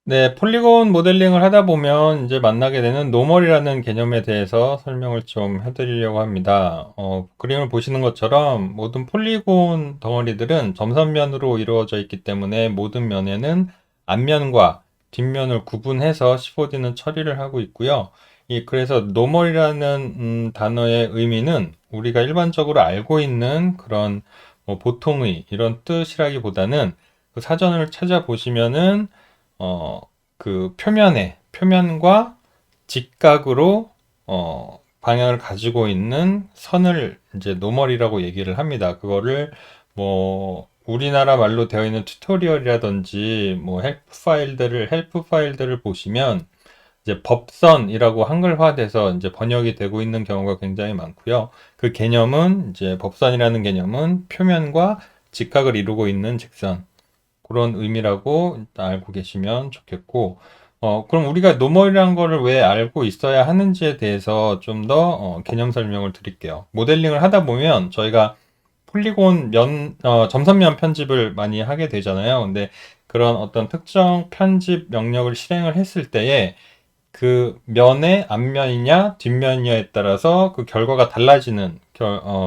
네, 폴리곤 모델링을 하다 보면 이제 만나게 되는 노멀이라는 개념에 대해서 설명을 좀 해드리려고 합니다. 그림을 보시는 것처럼 모든 폴리곤 덩어리들은 점선면으로 이루어져 있기 때문에 모든 면에는 앞면과 뒷면을 구분해서 C4D는 처리를 하고 있고요. 그래서 노멀이라는 단어의 의미는 우리가 일반적으로 알고 있는 그런 뭐 보통의 이런 뜻이라기보다는 그 사전을 찾아보시면은 어, 그 표면과 직각으로 방향을 가지고 있는 선을 이제 노멀이라고 얘기를 합니다. 그거를 뭐 우리나라 말로 되어 있는 튜토리얼이라든지 뭐 헬프 파일들을 보시면 이제 법선이라고 한글화돼서 이제 번역이 되고 있는 경우가 굉장히 많고요. 그 개념은 이제 법선이라는 개념은 표면과 직각을 이루고 있는 직선, 그런 의미라고 일단 알고 계시면 좋겠고, 그럼 우리가 노멀이라는 거를 왜 알고 있어야 하는지에 대해서 좀 더 개념 설명을 드릴게요. 모델링을 하다 보면 저희가 폴리곤 점선면 편집을 많이 하게 되잖아요. 근데 그런 어떤 특정 편집 명령을 실행을 했을 때에 그 면의 앞면이냐 뒷면이냐에 따라서 그 결과가 달라지는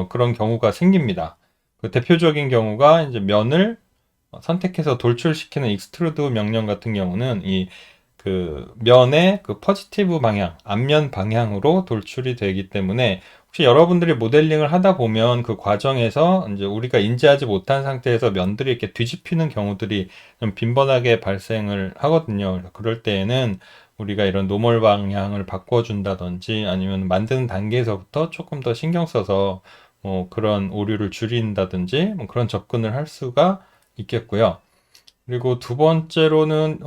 그런 경우가 생깁니다. 그 대표적인 경우가 이제 면을 선택해서 돌출시키는 익스트루드 명령 같은 경우는 그 면의 그 퍼지티브 방향, 앞면 방향으로 돌출이 되기 때문에 혹시 여러분들이 모델링을 하다 보면 그 과정에서 이제 우리가 인지하지 못한 상태에서 면들이 이렇게 뒤집히는 경우들이 좀 빈번하게 발생을 하거든요. 그럴 때에는 우리가 이런 노멀 방향을 바꿔준다든지 아니면 만드는 단계에서부터 조금 더 신경 써서 그런 오류를 줄인다든지 뭐 그런 접근을 할 수가 있겠고요. 그리고 두 번째로는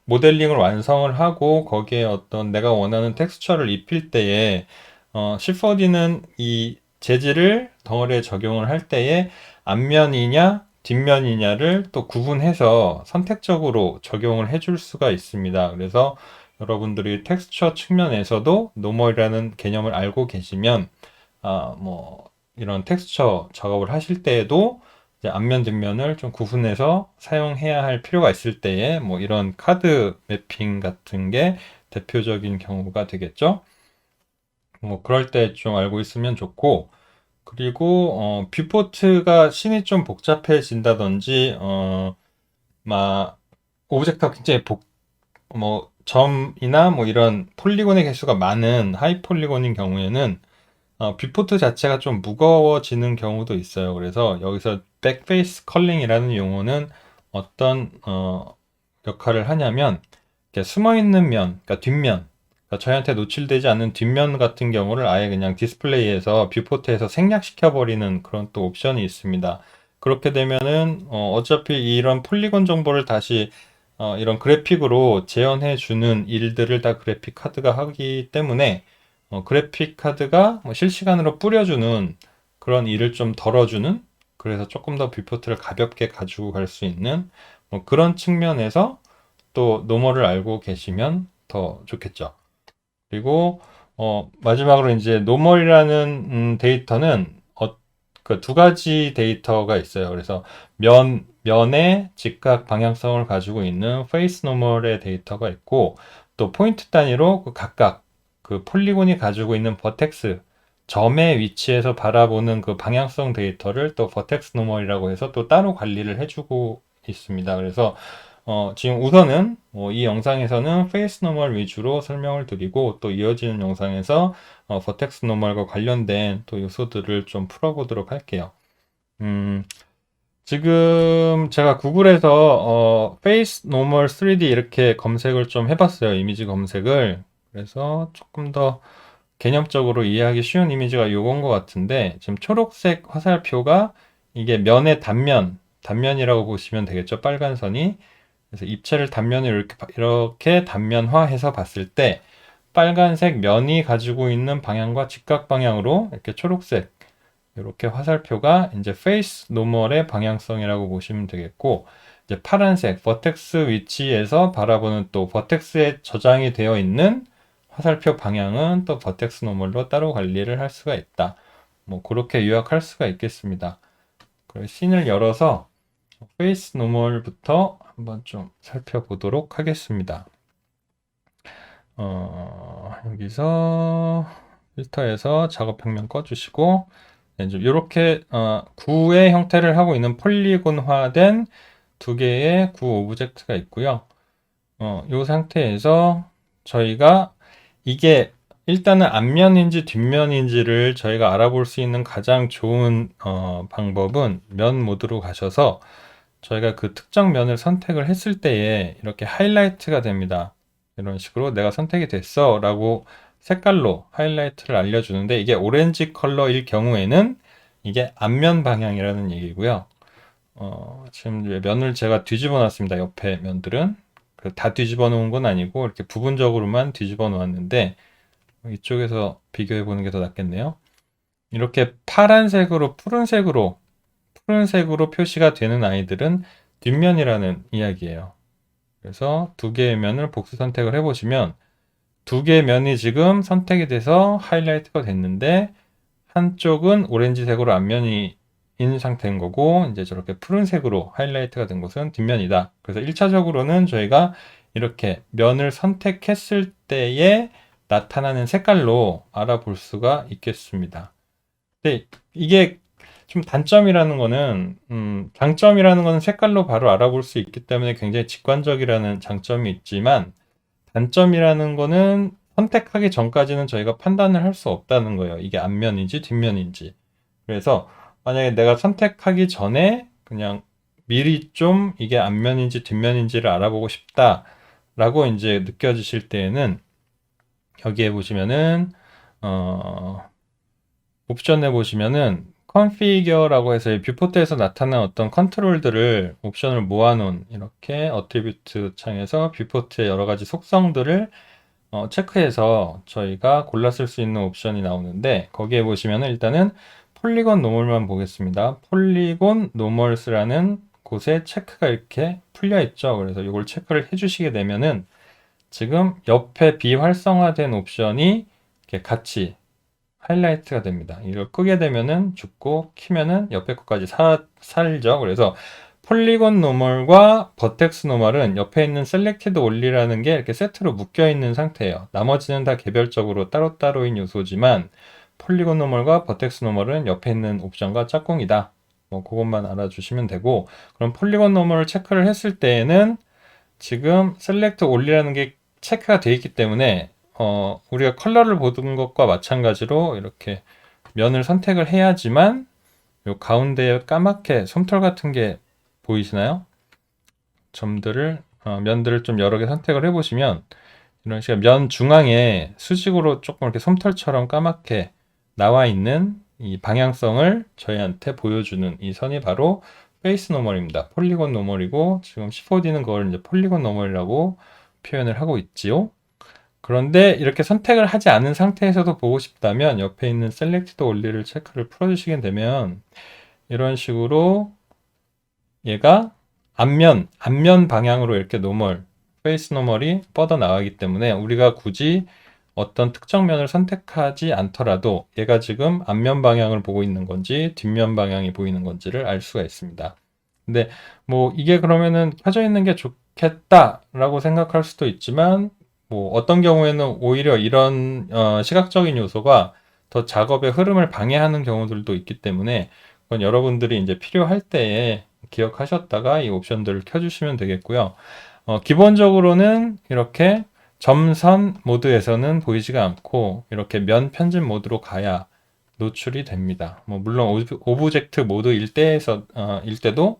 모델링을 완성을 하고 거기에 어떤 내가 원하는 텍스처를 입힐 때에 C4D는 이 재질을 덩어리에 적용을 할 때에 앞면이냐 뒷면이냐를 또 구분해서 선택적으로 적용을 해줄 수가 있습니다. 그래서 여러분들이 텍스처 측면에서도 노멀이라는 개념을 알고 계시면 뭐 이런 텍스처 작업을 하실 때에도 이제 앞면 뒷면을 좀 구분해서 사용해야 할 필요가 있을 때에 뭐 이런 카드 매핑 같은 게 대표적인 경우가 되겠죠. 뭐 그럴 때 좀 알고 있으면 좋고, 그리고 뷰포트가 신이 좀 복잡해진다든지 막 오브젝트가 굉장히 뭐 점이나 뭐 이런 폴리곤의 개수가 많은 하이 폴리곤인 경우에는 뷰포트 자체가 좀 무거워지는 경우도 있어요. 그래서 여기서 백페이스 컬링이라는 용어는 어떤 역할을 하냐면 이렇게 숨어있는 면, 그러니까 뒷면, 그러니까 저희한테 노출되지 않는 뒷면 같은 경우를 아예 그냥 디스플레이에서 뷰포트에서 생략시켜 버리는 그런 또 옵션이 있습니다. 그렇게 되면은 어차피 이런 폴리곤 정보를 다시 이런 그래픽으로 재현해 주는 일들을 다 그래픽 카드가 하기 때문에 그래픽 카드가 뭐 실시간으로 뿌려주는 그런 일을 좀 덜어주는, 그래서 조금 더 뷰포트를 가볍게 가지고 갈 수 있는 뭐 그런 측면에서 또 노멀을 알고 계시면 더 좋겠죠. 그리고 마지막으로 이제 노멀이라는 데이터는 그 두 가지 데이터가 있어요. 그래서 면의 직각 방향성을 가지고 있는 페이스 노멀의 데이터가 있고, 또 포인트 단위로 그 각각 그 폴리곤이 가지고 있는 버텍스 점의 위치에서 바라보는 그 방향성 데이터를 또 버텍스 노멀이라고 해서 또 따로 관리를 해주고 있습니다. 그래서 지금 우선은 이 영상에서는 페이스 노멀 위주로 설명을 드리고, 또 이어지는 영상에서 버텍스 노멀과 관련된 또 요소들을 좀 풀어보도록 할게요. 음, 지금 제가 구글에서 페이스 노멀 3D 이렇게 검색을 좀 해봤어요. 이미지 검색을. 그래서 조금 더 개념적으로 이해하기 쉬운 이미지가 요건 것 같은데, 지금 초록색 화살표가 이게 면의 단면이라고 보시면 되겠죠. 빨간 선이. 그래서 입체를 단면을 이렇게 단면화해서 봤을 때 빨간색 면이 가지고 있는 방향과 직각 방향으로 이렇게 초록색 이렇게 화살표가 이제 페이스 노멀의 방향성이라고 보시면 되겠고, 이제 파란색 버텍스 위치에서 바라보는 또 버텍스에 저장이 되어 있는 화살표 방향은 또 버텍스 노멀로 따로 관리를 할 수가 있다. 뭐 그렇게 요약할 수가 있겠습니다. 그래서 씬을 열어서 페이스 노멀부터 한번 좀 살펴보도록 하겠습니다. 여기서 필터에서 작업 평면 꺼주시고 이렇게 구의 형태를 하고 있는 폴리곤화된 두 개의 구 오브젝트가 있고요. 이 상태에서 저희가 이게 일단은 앞면인지 뒷면인지를 저희가 알아볼 수 있는 가장 좋은 방법은 면 모드로 가셔서 저희가 그 특정 면을 선택을 했을 때에 이렇게 하이라이트가 됩니다. 이런 식으로 내가 선택이 됐어 라고 색깔로 하이라이트를 알려주는데, 이게 오렌지 컬러일 경우에는 이게 앞면 방향이라는 얘기고요. 지금 면을 제가 뒤집어 놨습니다. 옆에 면들은 다 뒤집어 놓은 건 아니고 이렇게 부분적으로만 뒤집어 놓았는데, 이쪽에서 비교해 보는 게 더 낫겠네요. 이렇게 파란색으로 푸른색으로 표시가 되는 아이들은 뒷면이라는 이야기예요. 그래서 두 개의 면을 복수 선택을 해보시면 두 개의 면이 지금 선택이 돼서 하이라이트가 됐는데, 한쪽은 오렌지색으로 앞면이 인 상태인 거고, 이제 저렇게 푸른색으로 하이라이트가 된 것은 뒷면이다. 그래서 1차적으로는 저희가 이렇게 면을 선택했을 때에 나타나는 색깔로 알아볼 수가 있겠습니다. 근데 이게 좀 단점이라는 거는, 장점이라는 거는 색깔로 바로 알아볼 수 있기 때문에 굉장히 직관적이라는 장점이 있지만, 단점이라는 거는 선택하기 전까지는 저희가 판단을 할 수 없다는 거예요. 이게 앞면인지 뒷면인지. 그래서 만약에 내가 선택하기 전에 그냥 미리 좀 이게 앞면인지 뒷면인지를 알아보고 싶다라고 이제 느껴지실 때에는, 여기에 보시면은 옵션에 보시면은 컨피겨라고 해서 뷰포트에서 나타난 어떤 컨트롤들을 옵션을 모아놓은, 이렇게 어트리뷰트 창에서 뷰포트의 여러 가지 속성들을 체크해서 저희가 골라 쓸 수 있는 옵션이 나오는데, 거기에 보시면은 일단은 폴리곤 노멀만 보겠습니다. 폴리곤 노멀스라는 곳에 체크가 이렇게 풀려 있죠. 그래서 이걸 체크를 해주시게 되면은 지금 옆에 비활성화된 옵션이 이렇게 같이 하이라이트가 됩니다. 이걸 끄게 되면은 죽고, 키면은 옆에 것까지 살죠. 그래서 폴리곤 노멀과 버텍스 노멀은 옆에 있는 셀렉티드 올리라는 게 이렇게 세트로 묶여 있는 상태예요. 나머지는 다 개별적으로 따로따로인 요소지만, 폴리곤 노멀과 버텍스 노멀은 옆에 있는 옵션과 짝꿍이다. 뭐 그것만 알아주시면 되고, 그럼 폴리곤 노멀을 체크를 했을 때에는 지금 셀렉트 올리라는 게 체크가 되어 있기 때문에 우리가 컬러를 보던 것과 마찬가지로 이렇게 면을 선택을 해야지만, 요 가운데에 까맣게 솜털 같은 게 보이시나요? 점들을 면들을 좀 여러 개 선택을 해보시면 이런 식으로 면 중앙에 수직으로 조금 이렇게 솜털처럼 까맣게 나와 있는 이 방향성을 저희한테 보여주는 이 선이 바로 페이스 노멀입니다. 폴리곤 노멀이고, 지금 C4D는 그걸 이제 폴리곤 노멀이라고 표현을 하고 있지요. 그런데 이렇게 선택을 하지 않은 상태에서도 보고 싶다면 옆에 있는 셀렉티드 올리를 체크를 풀어주시게 되면 이런 식으로 얘가 앞면 방향으로 이렇게 페이스 노멀이 뻗어 나가기 때문에 우리가 굳이 어떤 특정 면을 선택하지 않더라도 얘가 지금 앞면 방향을 보고 있는 건지 뒷면 방향이 보이는 건지를 알 수가 있습니다. 근데 뭐 이게 그러면은 켜져 있는 게 좋겠다라고 생각할 수도 있지만, 뭐 어떤 경우에는 오히려 이런 시각적인 요소가 더 작업의 흐름을 방해하는 경우들도 있기 때문에, 그건 여러분들이 이제 필요할 때에 기억하셨다가 이 옵션들을 켜주시면 되겠고요. 기본적으로는 이렇게 점선 모드에서는 보이지가 않고 이렇게 면 편집 모드로 가야 노출이 됩니다. 뭐 물론 오브젝트 모드일 때도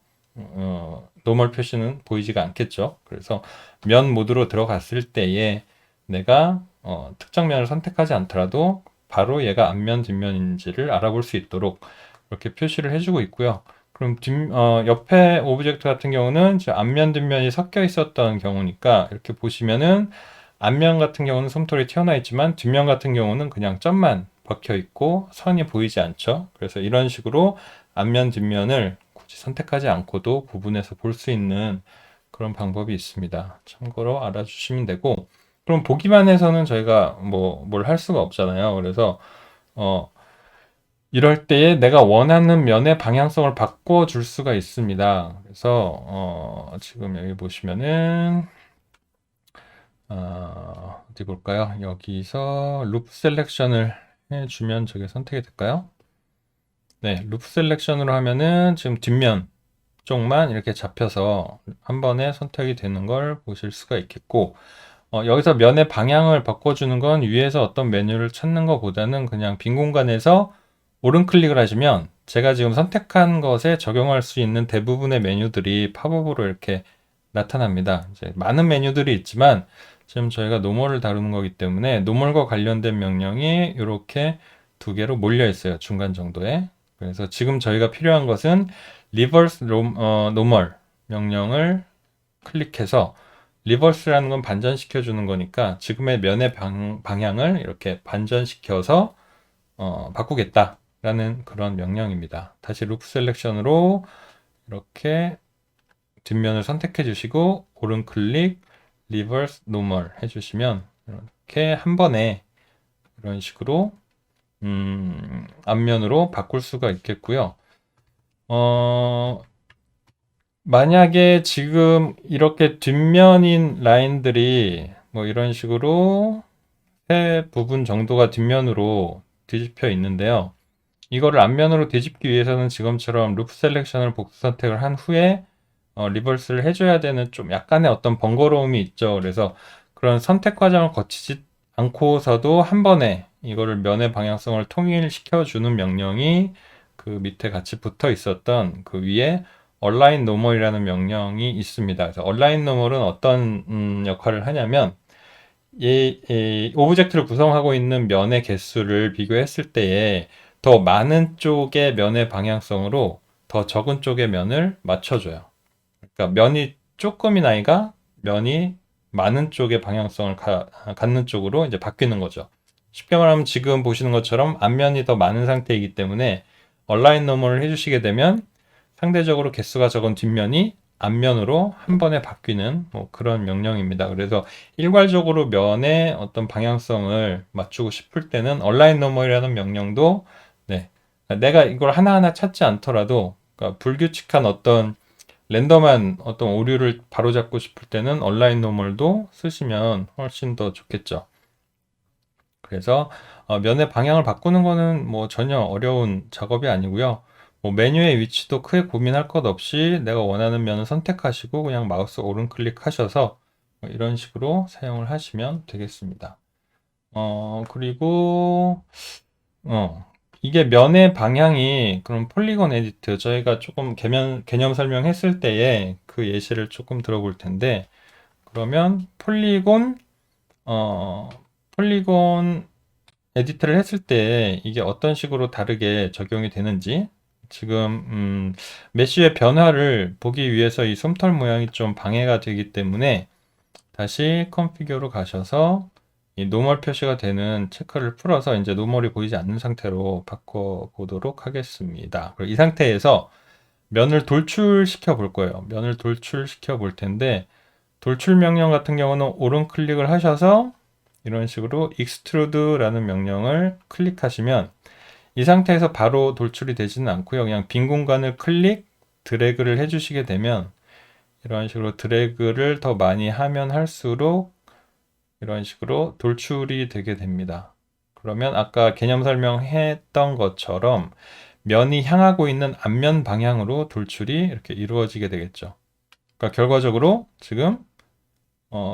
노멀 표시는 보이지가 않겠죠. 그래서 면 모드로 들어갔을 때에 내가 특정 면을 선택하지 않더라도 바로 얘가 앞면 뒷면인지를 알아볼 수 있도록 이렇게 표시를 해주고 있고요. 그럼 옆에 오브젝트 같은 경우는 지금 앞면 뒷면이 섞여 있었던 경우니까, 이렇게 보시면은 앞면 같은 경우는 솜털이 튀어나와 있지만 뒷면 같은 경우는 그냥 점만 박혀 있고 선이 보이지 않죠. 그래서 이런 식으로 앞면 뒷면을 굳이 선택하지 않고도 구분해서 볼 수 있는 그런 방법이 있습니다. 참고로 알아주시면 되고, 그럼 보기만 해서는 저희가 뭐 뭘 할 수가 없잖아요. 그래서 이럴 때에 내가 원하는 면의 방향성을 바꿔줄 수가 있습니다. 그래서 지금 여기 보시면은 어디 볼까요? 여기서 루프 셀렉션을 해주면 저게 선택이 될까요? 네, 루프 셀렉션으로 하면은 지금 뒷면 쪽만 이렇게 잡혀서 한 번에 선택이 되는 걸 보실 수가 있겠고, 여기서 면의 방향을 바꿔주는 건 위에서 어떤 메뉴를 찾는 것보다는 그냥 빈 공간에서 오른 클릭을 하시면 제가 지금 선택한 것에 적용할 수 있는 대부분의 메뉴들이 팝업으로 이렇게 나타납니다. 이제 많은 메뉴들이 있지만 지금 저희가 노멀을 다루는 거기 때문에 노멀과 관련된 명령이 이렇게 두 개로 몰려 있어요. 중간 정도에. 그래서 지금 저희가 필요한 것은 reverse normal 명령을 클릭해서 리버스라는 건 반전시켜 주는 거니까 지금의 면의 방향을 이렇게 반전시켜서 바꾸겠다라는 그런 명령입니다. 다시 루프 셀렉션으로 이렇게 뒷면을 선택해 주시고 오른 클릭 리버스 노멀 해주시면 이렇게 한 번에 이런 식으로 앞면으로 바꿀 수가 있겠고요. 만약에 지금 이렇게 뒷면인 라인들이 뭐 이런 식으로 세 부분 정도가 뒷면으로 뒤집혀 있는데요. 이거를 앞면으로 뒤집기 위해서는 지금처럼 루프 셀렉션을 복수 선택을 한 후에 리버스를 해줘야 되는 좀 약간의 어떤 번거로움이 있죠. 그래서 그런 선택 과정을 거치지 않고서도 한 번에 이거를 면의 방향성을 통일시켜 주는 명령이 그 밑에 같이 붙어 있었던 그 위에 align normal이라는 명령이 있습니다. 그래서 align normal은 어떤 역할을 하냐면 이 오브젝트를 구성하고 있는 면의 개수를 비교했을 때에 더 많은 쪽의 면의 방향성으로 더 적은 쪽의 면을 맞춰줘요. 그러니까 면이 조금인 아이가 면이 많은 쪽의 방향성을 갖는 쪽으로 이제 바뀌는 거죠. 쉽게 말하면 지금 보시는 것처럼 앞면이 더 많은 상태이기 때문에 얼라인 노멀을 해주시게 되면 상대적으로 개수가 적은 뒷면이 앞면으로 한 번에 바뀌는 뭐 그런 명령입니다. 그래서 일괄적으로 면의 어떤 방향성을 맞추고 싶을 때는 얼라인 노멀이라는 명령도 네, 내가 이걸 하나하나 찾지 않더라도 그러니까 불규칙한 어떤 랜덤한 어떤 오류를 바로잡고 싶을 때는 얼라인 노멀도 쓰시면 훨씬 더 좋겠죠. 그래서 면의 방향을 바꾸는 거는 뭐 전혀 어려운 작업이 아니고요. 뭐 메뉴의 위치도 크게 고민할 것 없이 내가 원하는 면을 선택하시고 그냥 마우스 오른 클릭하셔서 뭐 이런 식으로 사용을 하시면 되겠습니다. 그리고 이게 면의 방향이 그럼 폴리곤 에디트 저희가 조금 개념 설명했을 때에 그 예시를 조금 들어볼 텐데 그러면 어, 폴리곤 에디트를 했을 때 이게 어떤 식으로 다르게 적용이 되는지 지금 메쉬의 변화를 보기 위해서 이 솜털 모양이 좀 방해가 되기 때문에 다시 컨피규어로 가셔서 이 노멀 표시가 되는 체크를 풀어서 이제 노멀이 보이지 않는 상태로 바꿔 보도록 하겠습니다. 그리고 이 상태에서 면을 돌출시켜 볼 거예요. 면을 돌출시켜 볼 텐데 돌출 명령 같은 경우는 오른 클릭을 하셔서 이런 식으로 extrude라는 명령을 클릭하시면 이 상태에서 바로 돌출이 되지는 않고요. 그냥 빈 공간을 클릭, 드래그를 해주시게 되면 이런 식으로 드래그를 더 많이 하면 할수록 이런 식으로 돌출이 되게 됩니다. 그러면 아까 개념 설명했던 것처럼 면이 향하고 있는 앞면 방향으로 돌출이 이렇게 이루어지게 되겠죠. 그러니까 결과적으로 지금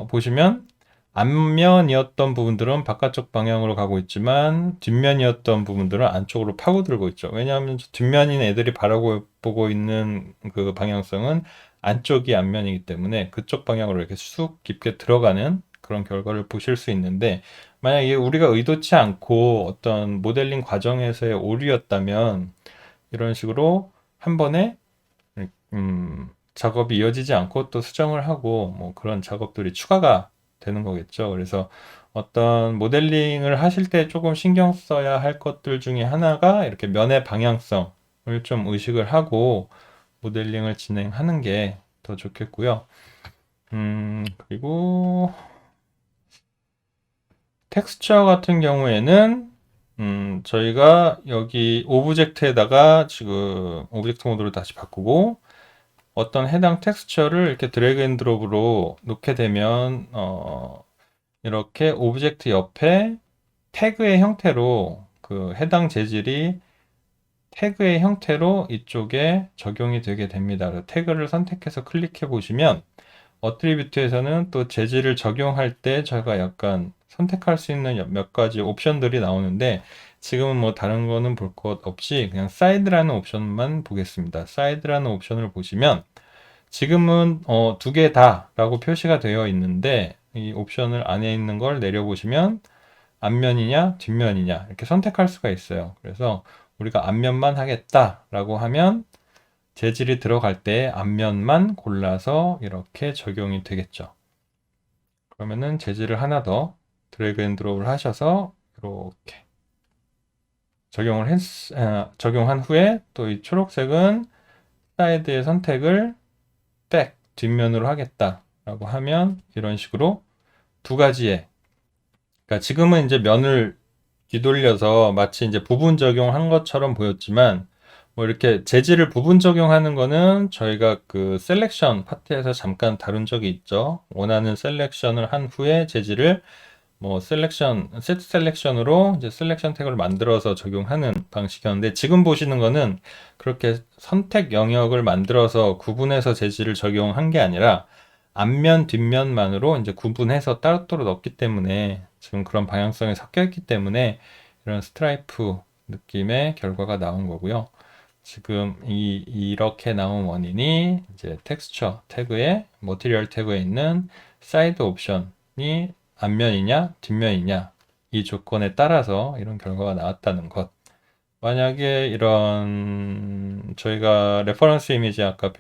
보시면 앞면이었던 부분들은 바깥쪽 방향으로 가고 있지만 뒷면이었던 부분들은 안쪽으로 파고들고 있죠. 왜냐하면 뒷면인 애들이 바라보고 있는 그 방향성은 안쪽이 앞면이기 때문에 그쪽 방향으로 이렇게 쑥 깊게 들어가는 그런 결과를 보실 수 있는데 만약에 우리가 의도치 않고 어떤 모델링 과정에서의 오류였다면 이런 식으로 한 번에 작업이 이어지지 않고 또 수정을 하고 뭐 그런 작업들이 추가가 되는 거겠죠. 그래서 어떤 모델링을 하실 때 조금 신경 써야 할 것들 중에 하나가 이렇게 면의 방향성을 좀 의식을 하고 모델링을 진행하는 게 더 좋겠고요. 그리고 텍스처 같은 경우에는 저희가 여기 오브젝트에다가 지금 오브젝트 모드로 다시 바꾸고 어떤 해당 텍스처를 이렇게 드래그 앤 드롭으로 놓게 되면 이렇게 오브젝트 옆에 태그의 형태로 그 해당 재질이 태그의 형태로 이쪽에 적용이 되게 됩니다. 그래서 태그를 선택해서 클릭해 보시면 어트리뷰트에서는 또 재질을 적용할 때 저희가 약간 선택할 수 있는 몇 가지 옵션들이 나오는데 지금은 뭐 다른 거는 볼 것 없이 그냥 사이드라는 옵션만 보겠습니다. 사이드라는 옵션을 보시면 지금은 두 개 다 라고 표시가 되어 있는데 이 옵션을 안에 있는 걸 내려보시면 앞면이냐 뒷면이냐 이렇게 선택할 수가 있어요. 그래서 우리가 앞면만 하겠다라고 하면 재질이 들어갈 때 앞면만 골라서 이렇게 적용이 되겠죠. 그러면은 재질을 하나 더 드래그 앤 드롭을 하셔서 이렇게 적용한 후에 또 이 초록색은 사이드의 선택을 백 뒷면으로 하겠다라고 하면 이런 식으로 두 가지의 그러니까 지금은 이제 면을 뒤돌려서 마치 이제 부분 적용한 것처럼 보였지만 뭐 이렇게 재질을 부분 적용하는 거는 저희가 그 셀렉션 파트에서 잠깐 다룬 적이 있죠. 원하는 셀렉션을 한 후에 재질을 뭐 세트 셀렉션으로 이제 셀렉션 태그를 만들어서 적용하는 방식이었는데 지금 보시는 거는 그렇게 선택 영역을 만들어서 구분해서 재질을 적용한 게 아니라 앞면 뒷면만으로 이제 구분해서 따로따로 넣었기 때문에 지금 그런 방향성이 섞여 있기 때문에 이런 스트라이프 느낌의 결과가 나온 거고요. 지금 이렇게 나온 원인이 이제 텍스처 태그에 머티리얼 태그에 있는 사이드 옵션이 앞면이냐 뒷면이냐 이 조건에 따라서 이런 결과가 나왔다는 것. 만약에 이런 저희가 레퍼런스 이미지 아까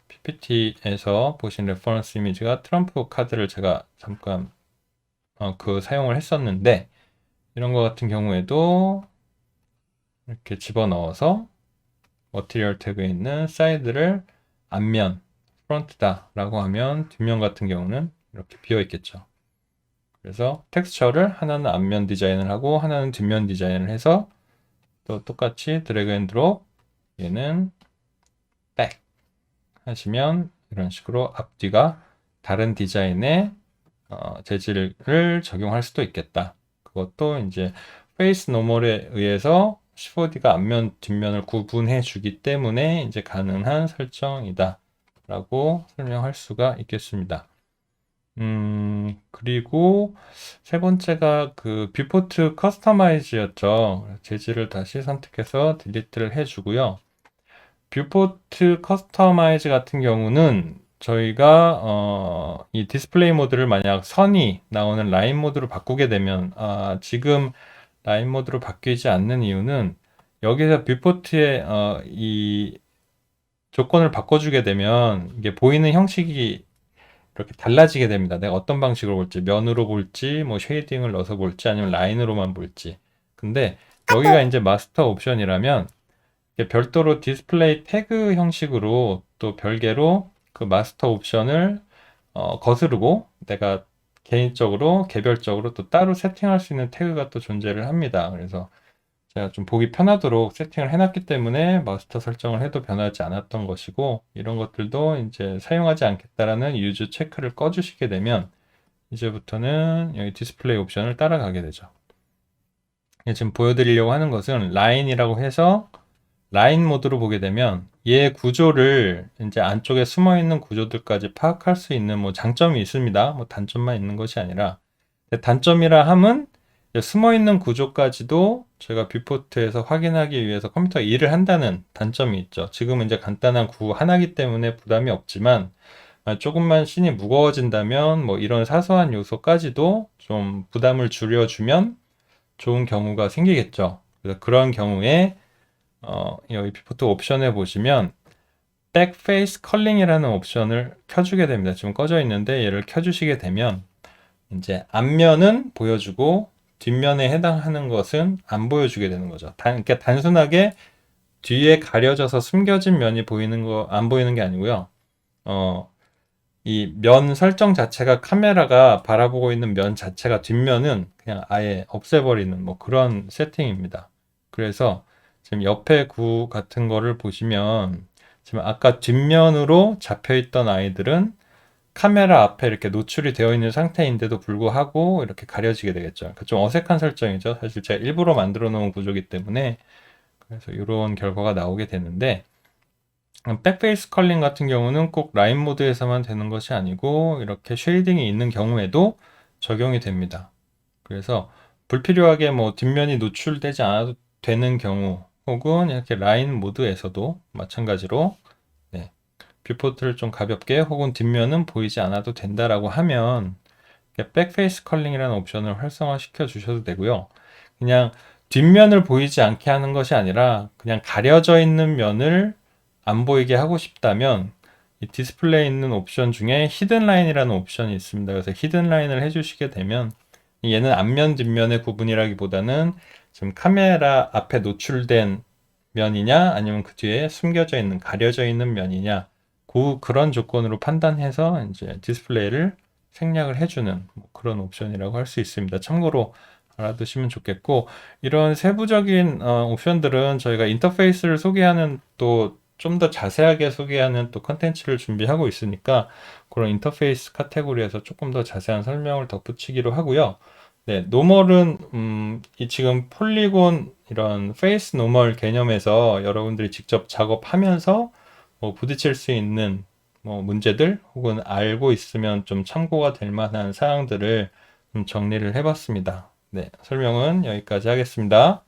PPT에서 보신 레퍼런스 이미지가 트럼프 카드를 제가 잠깐 그 사용을 했었는데 이런 것 같은 경우에도 이렇게 집어넣어서 머티리얼 태그에 있는 사이드를 앞면 프론트다 라고 하면 뒷면 같은 경우는 이렇게 비어 있겠죠. 그래서 텍스처를 하나는 앞면 디자인을 하고 하나는 뒷면 디자인을 해서 또 똑같이 드래그 앤 드롭 얘는 백 하시면 이런 식으로 앞뒤가 다른 디자인의 재질을 적용할 수도 있겠다. 그것도 이제 페이스 노멀에 의해서 C4D가 앞면 뒷면을 구분해 주기 때문에 이제 가능한 설정이다 라고 설명할 수가 있겠습니다. 그리고 세 번째가 그 뷰포트 커스터마이즈였죠. 재질을 다시 선택해서 딜리트를 해주고요. 뷰포트 커스터마이즈 같은 경우는 저희가 이 디스플레이 모드를 만약 선이 나오는 라인 모드로 바꾸게 되면 지금 라인 모드로 바뀌지 않는 이유는 여기서 뷰포트의 이 조건을 바꿔주게 되면 이게 보이는 형식이 이렇게 달라지게 됩니다. 내가 어떤 방식으로 볼지, 면으로 볼지, 뭐 쉐이딩을 넣어서 볼지, 아니면 라인으로만 볼지. 근데 여기가 이제 마스터 옵션이라면 별도로 디스플레이 태그 형식으로 또 별개로 그 마스터 옵션을 거스르고 내가 개인적으로 개별적으로 또 따로 세팅할 수 있는 태그가 또 존재를 합니다. 그래서 제가 좀 보기 편하도록 세팅을 해놨기 때문에 마스터 설정을 해도 변하지 않았던 것이고 이런 것들도 이제 사용하지 않겠다라는 유즈 체크를 꺼주시게 되면 이제부터는 여기 디스플레이 옵션을 따라가게 되죠. 지금 보여드리려고 하는 것은 라인이라고 해서 라인 모드로 보게 되면 얘 구조를 이제 안쪽에 숨어 있는 구조들까지 파악할 수 있는 뭐 장점이 있습니다. 뭐 단점만 있는 것이 아니라 단점이라 함은 숨어 있는 구조까지도 저희가 뷰포트에서 확인하기 위해서 컴퓨터가 일을 한다는 단점이 있죠. 지금은 이제 간단한 구 하나이기 때문에 부담이 없지만 조금만 씬이 무거워진다면 뭐 이런 사소한 요소까지도 좀 부담을 줄여주면 좋은 경우가 생기겠죠. 그래서 그런 경우에 여기 뷰포트 옵션에 보시면 백 페이스 컬링이라는 옵션을 켜주게 됩니다. 지금 꺼져 있는데 얘를 켜주시게 되면 이제 앞면은 보여주고 뒷면에 해당하는 것은 안 보여주게 되는 거죠. 그러니까 단순하게 뒤에 가려져서 숨겨진 면이 보이는 거 안 보이는 게 아니고요. 이 면 설정 자체가 카메라가 바라보고 있는 면 자체가 뒷면은 그냥 아예 없애버리는 뭐 그런 세팅입니다. 그래서 지금 옆에 구 같은 거를 보시면 지금 아까 뒷면으로 잡혀있던 아이들은 카메라 앞에 이렇게 노출이 되어 있는 상태인데도 불구하고 이렇게 가려지게 되겠죠. 그러니까 좀 어색한 설정이죠. 사실 제가 일부러 만들어 놓은 구조이기 때문에. 그래서 이런 결과가 나오게 되는데, 백페이스 컬링 같은 경우는 꼭 라인 모드에서만 되는 것이 아니고 이렇게 쉐이딩이 있는 경우에도 적용이 됩니다. 그래서 불필요하게 뭐 뒷면이 노출되지 않아도 되는 경우, 혹은 이렇게 라인 모드에서도 마찬가지로 네, 뷰포트를 좀 가볍게 혹은 뒷면은 보이지 않아도 된다라고 하면 백페이스 컬링이라는 옵션을 활성화시켜 주셔도 되고요. 그냥 뒷면을 보이지 않게 하는 것이 아니라 그냥 가려져 있는 면을 안 보이게 하고 싶다면 이 디스플레이에 있는 옵션 중에 히든 라인이라는 옵션이 있습니다. 그래서 히든 라인을 해주시게 되면 얘는 앞면 뒷면의 구분이라기보다는 지금 카메라 앞에 노출된 면이냐 아니면 그 뒤에 숨겨져 있는 가려져 있는 면이냐 그런 조건으로 판단해서 이제 디스플레이를 생략을 해주는 뭐 그런 옵션이라고 할 수 있습니다. 참고로 알아두시면 좋겠고, 이런 세부적인 옵션들은 저희가 인터페이스를 소개하는 또 좀 더 자세하게 소개하는 또 컨텐츠를 준비하고 있으니까 그런 인터페이스 카테고리에서 조금 더 자세한 설명을 덧붙이기로 하고요. 네, 노멀은 이 지금 폴리곤 이런 페이스 노멀 개념에서 여러분들이 직접 작업하면서 뭐 부딪힐 수 있는 뭐 문제들 혹은 알고 있으면 좀 참고가 될 만한 사항들을 좀 정리를 해봤습니다. 네, 설명은 여기까지 하겠습니다.